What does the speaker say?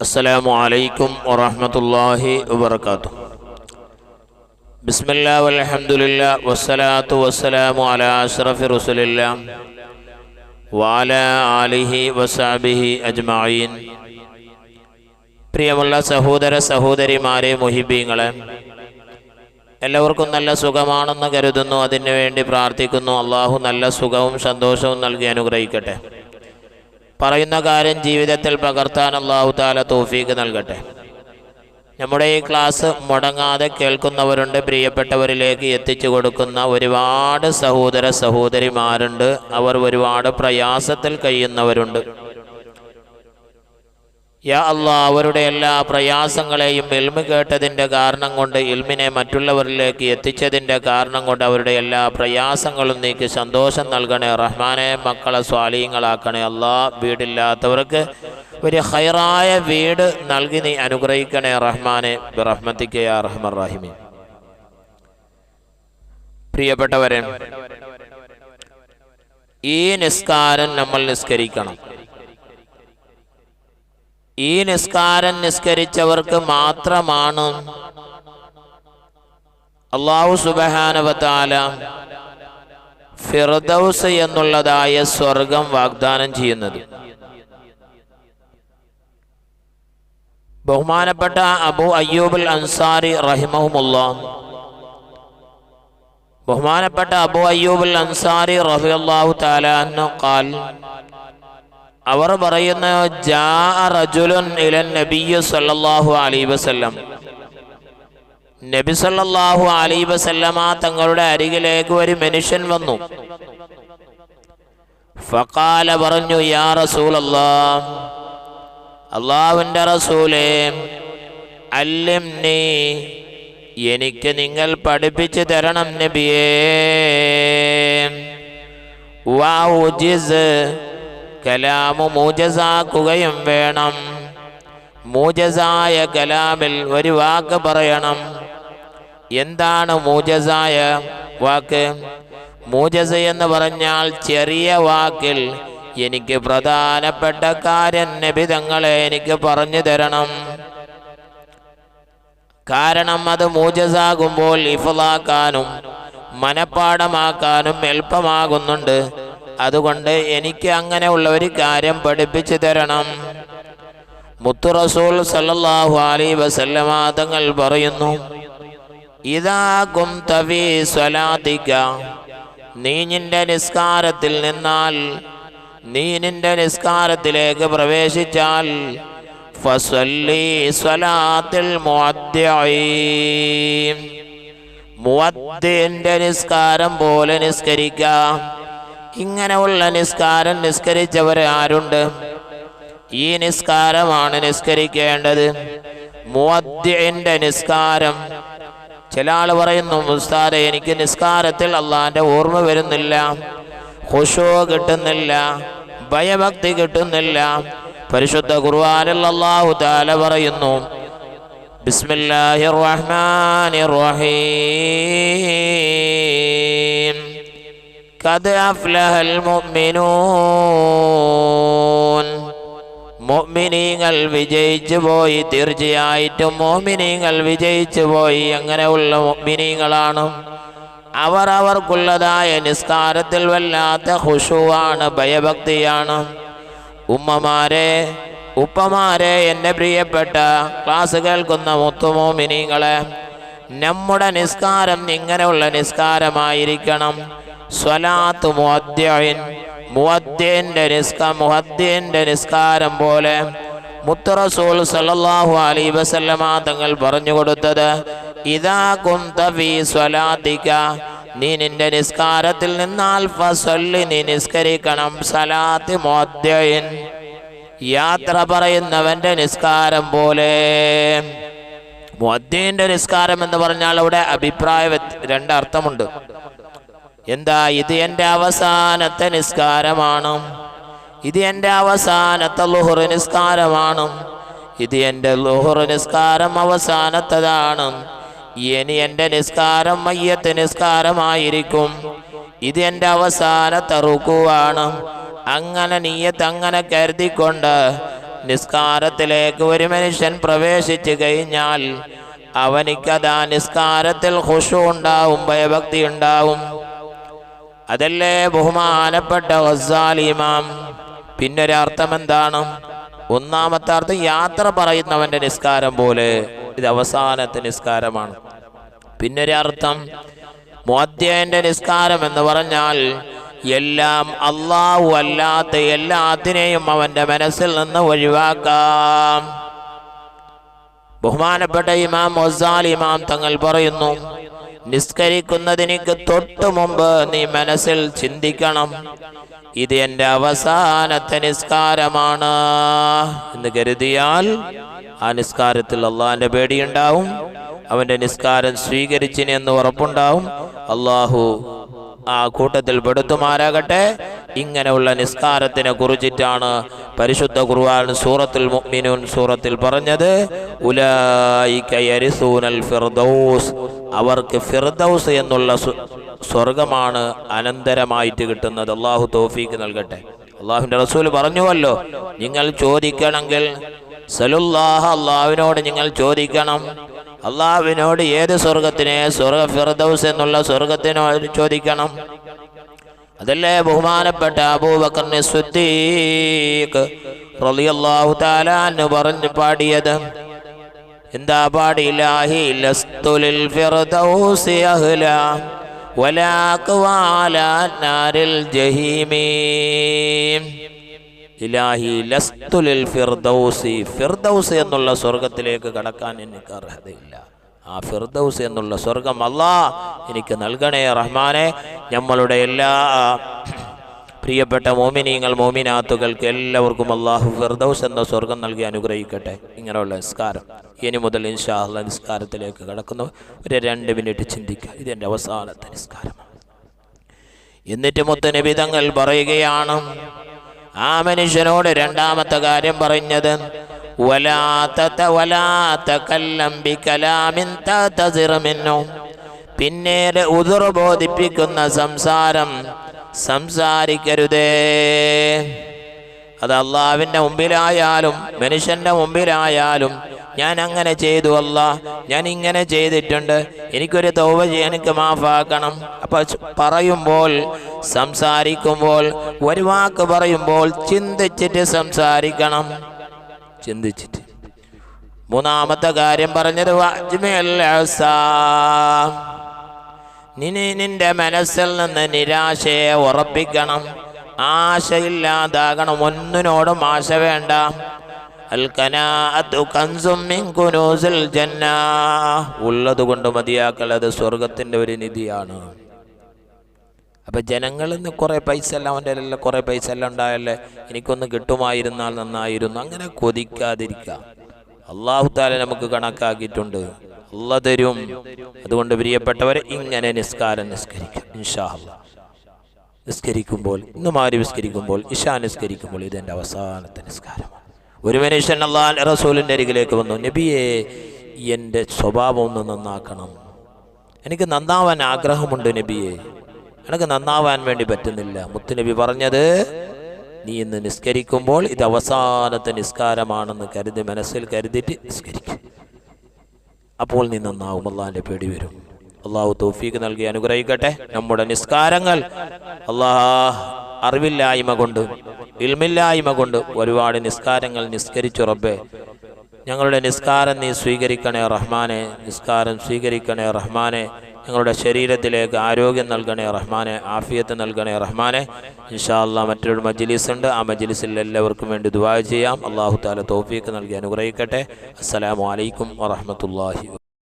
അസ്സലാമു അലൈക്കും വറഹ്മത്തുള്ളാഹി വബറകാതുഹു. ബിസ്മില്ലാഹി വൽഹംദുലില്ലാഹി വസ്സലാത്തു വസ്സലാമു അലാ അഷ്റഫി റസൂലില്ലാഹി വഅലാ ആലിഹി വസഹ്ബിഹി അജ്മഈൻ. പ്രിയമുള്ള സഹോദര സഹോദരിമാരെ, മുഹിബീങ്ങളെ, എല്ലാവർക്കും നല്ല സുഖമാണെന്ന് കരുതുന്നു. അതിനു വേണ്ടി പ്രാർത്ഥിക്കുന്നു. അള്ളാഹു നല്ല സുഖവും സന്തോഷവും നൽകി അനുഗ്രഹിക്കട്ടെ. പറയുന്ന കാര്യം ജീവിതത്തിൽ പകർത്താൻ അല്ലാഹു തആല തൗഫീഖ് നൽകട്ടെ. നമ്മുടെ ഈ ക്ലാസ് മുടങ്ങാതെ കേൾക്കുന്നവരുണ്ട്. പ്രിയപ്പെട്ടവരിലേക്ക് എത്തിച്ചു കൊടുക്കുന്ന ഒരുപാട് സഹോദര സഹോദരിമാരുണ്ട്. അവർ ഒരുപാട് പ്രയാസത്തിൽ കഴിയുന്നവരുണ്ട്. യാ അല്ലാഹ്, അവരുടെ എല്ലാ പ്രയാസങ്ങളെയും ഇൽമ് കേട്ടതിൻ്റെ കാരണം കൊണ്ട്, ഇൽമിനെ മറ്റുള്ളവരിലേക്ക് എത്തിച്ചതിൻ്റെ കാരണം കൊണ്ട് അവരുടെ എല്ലാ പ്രയാസങ്ങളും നീക്കി സന്തോഷം നൽകണേ റഹ്മാനെ. മക്കളെ സ്വാലിഹീങ്ങളാക്കണേ അല്ലാഹ്. വീടില്ലാത്തവർക്ക് ഒരു ഖൈറായ വീട് നൽകി നീ അനുഗ്രഹിക്കണേ റഹ്മാനെ. ബിറഹ്മതിക യാ അർഹമർ റഹീമീൻ. പ്രിയപ്പെട്ടവരെ, ഈ നിസ്കാരം നമ്മൾ നിസ്കരിക്കണം. ഈ നിസ്കാരം നിസ്കരിച്ചവർക്ക് മാത്രമാണ് അല്ലാഹു സുബ്ഹാനഹു വ തആല ഫിർദൗസ് എന്നുള്ളതായ സ്വർഗം വാഗ്ദാനം ചെയ്യുന്നത്. ബഹുമാനപ്പെട്ട അബൂ അയ്യൂബുൽ അൻസാരി റഹിമഹുമുല്ലാഹ്, ബഹുമാനപ്പെട്ട അബൂ അയ്യൂബുൽ അൻസാരി റളിയല്ലാഹു തആല അൻഹു ഖാൽ, അവർ പറയുന്ന ജാഅ റജുലുൻ ഇലൻ നബിയ്യി സല്ലല്ലാഹു അലൈഹി വസല്ലം, നബി സല്ലല്ലാഹു അലൈഹി വസല്ലമ തങ്ങളുടെ അരികിലേക്ക് ഒരു മനുഷ്യൻ വന്നു. ഫഖാല, പറഞ്ഞു, യാ റസൂലല്ലാഹ്, അല്ലാഹുവിൻ്റെ റസൂലേ, അല്ലിംനി, എനിക്ക് നിങ്ങൾ പഠിപ്പിച്ചു തരണം നബിയേ. വഉജിസ്, കലാമു മൂജസാക്കുകയും വേണം. മൂജസായ കലാമിൽ ഒരു വാക്ക് പറയണം. എന്താണ് മൂജസായ വാക്ക്? മൂജസ എന്ന് പറഞ്ഞാൽ ചെറിയ വാക്കിൽ എനിക്ക് പ്രധാനപ്പെട്ട കാര്യം നബി തങ്ങളെ എനിക്ക് പറഞ്ഞു തരണം. കാരണം അത് മൂജസാകുമ്പോൾ ഇഫ്ലാക്കാനും മനപ്പാടമാക്കാനും എളുപ്പമാകുന്നുണ്ട്. അതുകൊണ്ട് എനിക്ക് അങ്ങനെയുള്ള ഒരു കാര്യം പഠിപ്പിച്ചു തരണം. മുത്തു റസൂൽ സല്ലല്ലാഹു അലൈഹി വസല്ലമ തങ്ങൾ പറയുന്നു, ഇദാ കുംത ഫീ സ്വലാത്തിക, നീ നിന്റെ നിസ്കാരത്തിൽ നിന്നാൽ, നീ നിന്റെ നിസ്കാരത്തിലേക്ക് പ്രവേശിച്ചാൽ, ഫസല്ലി സ്വലാത്തിൽ മുഅദ്ദിഈൻ, മുഅദ്ദിന്റെ നിസ്കാരം പോലെ നിസ്കരിക്കാം. ഇങ്ങനെയുള്ള നിസ്കാരം നിസ്കരിച്ചവർ ആരുണ്ട്? ഈ നിസ്കാരമാണ് നിസ്കരിക്കേണ്ടത്, മുഅദ്ദിഇന്റെ നിസ്കാരം. ചില ആൾ പറയുന്നു, ഉസ്താദേ, എനിക്ക് നിസ്കാരത്തിൽ അള്ളാഹിന്റെ ഓർമ്മ വരുന്നില്ല, ഖുശൂ കിട്ടുന്നില്ല, ഭയഭക്തി കിട്ടുന്നില്ല. പരിശുദ്ധ ഖുർആനിൽ അല്ലാഹു തആല പറയുന്നു, ബിസ്മില്ലാഹിർ റഹ്മാനിർ റഹീം, ഖദ് അഫ്ലഹൽ മുഅ്മിനൂൻ, മുഅ്മിനീങ്ങൾ വിജയിച്ചു പോയി. തീർച്ചയായിട്ടും മുഅ്മിനീങ്ങൾ വിജയിച്ചു പോയി. അങ്ങനെയുള്ള മുഅ്മിനീങ്ങളാണ് അവർ. അവർക്കുള്ളതായ നിസ്കാരത്തിൽ വല്ലാത്ത ഖുശൂആണ്, ഭയഭക്തിയാണ്. ഉമ്മമാരെ, ഉപ്പമാരെ, എൻ്റെ പ്രിയപ്പെട്ട ക്ലാസ് കേൾക്കുന്ന മുത്തുമോമിനീങ്ങളെ, നമ്മുടെ നിസ്കാരം ഇങ്ങനെയുള്ള നിസ്കാരമായിരിക്കണം. സ്വലാത്ത് മുഅദ്ദിഇൻ, മുഅദ്ദിന്റെ നിസ്കാരം പോലെ. മുത്ത് റസൂൽ സല്ലല്ലാഹു അലൈഹി വസല്ലമ തങ്ങൾ പറഞ്ഞു കൊടുത്തത്, ഇദാ കുംത ഫീ സ്വലാത്തിക, നീ നിന്റെ നിസ്കാരത്തിൽ നിന്നാൽ, ഫസല്ലി, നീ നിസ്കരിക്കണം. സലാത്ത് മുഅദ്ദിഇൻ, യാത്ര പറയുന്നവന്റെ നിസ്കാരം പോലെ. മുഅദ്ദിന്റെ നിസ്കാരം എന്ന് പറഞ്ഞാൽ അവിടെ അഭിപ്രായ രണ്ടർത്ഥമുണ്ട്. എന്താ? ഇത് എൻ്റെ അവസാനത്തെ നിസ്കാരമാണ്, ഇത് എൻ്റെ അവസാനത്തെ ളുഹ്ർ നിസ്കാരമാണ്, ഇത് എൻ്റെ ളുഹ്ർ നിസ്കാരം അവസാനത്തതാണ്. ഇനി എൻ്റെ നിസ്കാരം മയ്യത്ത് നിസ്കാരമായിരിക്കും. ഇത് എൻ്റെ അവസാനത്തെ റുക്കുവാണ്. അങ്ങനെ നിയ്യത്ത് അങ്ങനെ കരുതിക്കൊണ്ട് നിസ്കാരത്തിലേക്ക് ഒരു മനുഷ്യൻ പ്രവേശിച്ചു കഴിഞ്ഞാൽ അവനിക്കതാ നിസ്കാരത്തിൽ ഖുശൂ ഉണ്ടാവും, ഭയഭക്തി ഉണ്ടാവും. അതല്ലേ ബഹുമാനപ്പെട്ട ഗസാലി ഇമാം. പിന്നൊരർത്ഥം എന്താണ്? ഒന്നാമത്തെ അർത്ഥം യാത്ര പറയുന്നവന്റെ നിസ്കാരം പോലെ, ഇത് അവസാനത്തെ നിസ്കാരമാണ്. പിന്നൊരർത്ഥം മുഅദ്ദിന്റെ നിസ്കാരം എന്ന് പറഞ്ഞാൽ എല്ലാം അല്ലാഹു അല്ലാത്ത എല്ലാത്തിനെയും അവന്റെ മനസ്സിൽ നിന്ന് ഒഴിവാക്കാം. ബഹുമാനപ്പെട്ട ഇമാം ഗസാലി ഇമാം തങ്ങൾ പറയുന്നു, നിസ്കരിക്കുന്നതിന് തൊട്ടു മുമ്പ് നീ മനസ്സിൽ ചിന്തിക്കണം, ഇത് എൻ്റെ അവസാനത്തെ നിസ്കാരമാണ് എന്ന് കരുതിയാൽ ആ നിസ്കാരത്തിൽ അള്ളാഹിന്റെ പേടിയുണ്ടാവും, അവന്റെ നിസ്കാരം സ്വീകരിച്ചിന് എന്ന് ഉറപ്പുണ്ടാവും. അള്ളാഹു ആ കൂട്ടത്തിൽ പെടുത്തുമാരാകട്ടെ. ഇങ്ങനെയുള്ള നിസ്കാരത്തിനെ കുറിച്ചിട്ടാണ് പരിശുദ്ധ ഖുർആൻ സൂറത്തുൽ മുഅ്മിനൂൻ സൂറത്തിൽ പറഞ്ഞത്, ഉലൈക യരിസൂനൽ ഫിർദൗസ്, അവർക്ക് ഫിർദൗസ് എന്നുള്ള സ്വർഗമാണ് അനന്തരമായിട്ട് കിട്ടുന്നത്. അള്ളാഹു തൗഫീക്ക് നൽകട്ടെ. അള്ളാഹുവിന്റെ റസൂൽ പറഞ്ഞുവല്ലോ, നിങ്ങൾ ചോദിക്കണമെങ്കിൽ സലുല്ലാഹ, അള്ളാഹുവിനോട് നിങ്ങൾ ചോദിക്കണം. അള്ളാഹുവിനോട് ഏത് സ്വർഗത്തിനെ? സ്വർഗ ഫിർദൗസ് എന്നുള്ള സ്വർഗത്തിനോട് ചോദിക്കണം. അതല്ലേ ബഹുമാനപ്പെട്ട അബൂബക്കർ സിദ്ദീഖ് റളിയല്ലാഹു തആല അൻഹു പറഞ്ഞു പാടിയത്. എന്താ പാടി? ഇലാഹി ലസ്തു ലിൽ ഫിർദൗസി അഹ്ലാ വലാ ഖവാലാ നാരിൽ ജഹീമി. ഇലാഹി ലസ്തു ലിൽ ഫിർദൗസി, ഫിർദൗസ് എന്നുള്ള സ്വർഗത്തിലേക്ക് കടക്കാൻ എനിക്ക് അർഹതയില്ല. ആ ഫിർദൗസ് എന്നുള്ള സ്വർഗം അല്ലാഹ് എനിക്ക് നൽകണേ റഹ്മാനെ. നമ്മളുടെ എല്ലാ പ്രിയപ്പെട്ട മോമിനീങ്ങൾ മോമിനാത്തുകൾക്ക് എല്ലാവർക്കും അല്ലാഹു ഫിർദൗസ് എന്ന സ്വർഗം നൽകി അനുഗ്രഹിക്കട്ടെ. ഇങ്ങനെയുള്ള നിസ്കാരം ഇനി മുതൽ ഇൻഷാ അല്ലാഹ് നിസ്കാരത്തിലേക്ക് കടക്കുന്നു. ഒരു 2 മിനിറ്റ് ചിന്തിക്കുക, ഇതെൻ്റെ അവസാനത്തെ നിസ്കാരമാണ്. എന്നിട്ട് മുത്തുനബി തങ്ങൾ പറയുകയാണ്, ആ മനുഷ്യനോട് രണ്ടാമത്തെ കാര്യം പറഞ്ഞത്, പിന്നീട് ഉദുർ ബോധിപ്പിക്കുന്ന സംസാരം സംസാരിക്കരുതേ. അത് അള്ളാഹുവിൻ്റെ മുമ്പിലായാലും മനുഷ്യന്റെ മുമ്പിലായാലും, ഞാൻ അങ്ങനെ ചെയ്തു അല്ലാഹ്, ഞാൻ ഇങ്ങനെ ചെയ്തിട്ടുണ്ട്, എനിക്കൊരു തൗബ ചെയ്യാൻ, എനിക്ക് മാഫാക്കണം. അപ്പോൾ പറയുമ്പോൾ, സംസാരിക്കുമ്പോൾ, ഒരു വാക്ക് പറയുമ്പോൾ ചിന്തിച്ചിട്ട് സംസാരിക്കണം, ചിന്തിച്ചിട്ട്. മൂന്നാമത്തെ കാര്യം പറഞ്ഞത്, നിന്റെ മനസ്സിൽ നിന്ന് നിരാശയെ ഉറപ്പിക്കണം, ആശയില്ലാതാകണം, ഒന്നിനോടും ആശ വേണ്ട. ഉള്ളത് കൊണ്ട് മതിയാക്കൽ, അത് സ്വർഗത്തിന്റെ ഒരു നിധിയാണ്. അപ്പൊ ജനങ്ങളിൽ നിന്ന് കുറെ പൈസ എല്ലാം, അവൻ്റെ എല്ലാം കുറെ പൈസ എല്ലാം ഉണ്ടായല്ലേ, എനിക്കൊന്ന് കിട്ടുമായിരുന്നാൽ നന്നായിരുന്നു, അങ്ങനെ കൊതിക്കാതിരിക്കുക. അല്ലാഹു തആല നമുക്ക് കണക്കാക്കിയിട്ടുണ്ട്, അല്ലാഹ് തരും. അതുകൊണ്ട് പ്രിയപ്പെട്ടവരെ, ഇങ്ങനെ നിസ്കാരം നിസ്കരിക്കുക ഇൻഷാ അല്ലാഹ്. നിസ്കരിക്കുമ്പോൾ, ഇന്ന് മാഗ്രിബ് നിസ്കരിക്കുമ്പോൾ, ഇശാ നിസ്കരിക്കുമ്പോൾ, ഇതെൻ്റെ അവസാനത്തെ നിസ്കാരമാണ്. ഒരു മനുഷ്യൻ അല്ലാഹുവിന്റെ റസൂലിന്റെ അരികിലേക്ക് വന്നു, നബിയെ, എൻ്റെ സ്വഭാവം ഒന്ന് നന്നാക്കണം, എനിക്ക് നന്നാവാൻ ആഗ്രഹമുണ്ട് നബിയെ, എനിക്ക് നന്നാവാൻ വേണ്ടി പറ്റുന്നില്ല. മുത്തുനബി പറഞ്ഞത്, നീ ഇന്ന് നിസ്കരിക്കുമ്പോൾ ഇത് അവസാനത്തെ നിസ്കാരമാണെന്ന് കരുതി, മനസ്സിൽ കരുതിയിട്ട് നിസ്കരിക്കും. അപ്പോൾ നീ നന്നാവും, അള്ളാഹിന്റെ പേടി വരും. അള്ളാഹു തൗഫീഖ് നൽകി അനുഗ്രഹിക്കട്ടെ. നമ്മുടെ നിസ്കാരങ്ങൾ അള്ളാഹ് അറിവില്ലായ്മ കൊണ്ട്, ഇൽമില്ലായ്മ കൊണ്ട് ഒരുപാട് നിസ്കാരങ്ങൾ നിസ്കരിച്ചു റബ്ബേ. ഞങ്ങളുടെ നിസ്കാരം നീ സ്വീകരിക്കണേ റഹ്മാനെ, നിസ്കാരം സ്വീകരിക്കണേ റഹ്മാനെ. ഞങ്ങളുടെ ശരീരത്തിലേക്ക് ആരോഗ്യം നൽകണേ റഹ്മാനെ, ആഫിയത്ത് നൽകണേ റഹ്മാനെ. ഇൻഷാ അല്ലാഹ് മറ്റൊരു മജ്ലിസ് ഉണ്ട്, ആ മജ്ലിസിൽ എല്ലാവർക്കും വേണ്ടി ദുആ ചെയ്യാം. അല്ലാഹു തആല തൗഫീഖ് നൽകി അനുഗ്രഹിക്കട്ടെ. അസ്സലാമു അലൈക്കും വറഹ്മത്തുള്ളാഹി.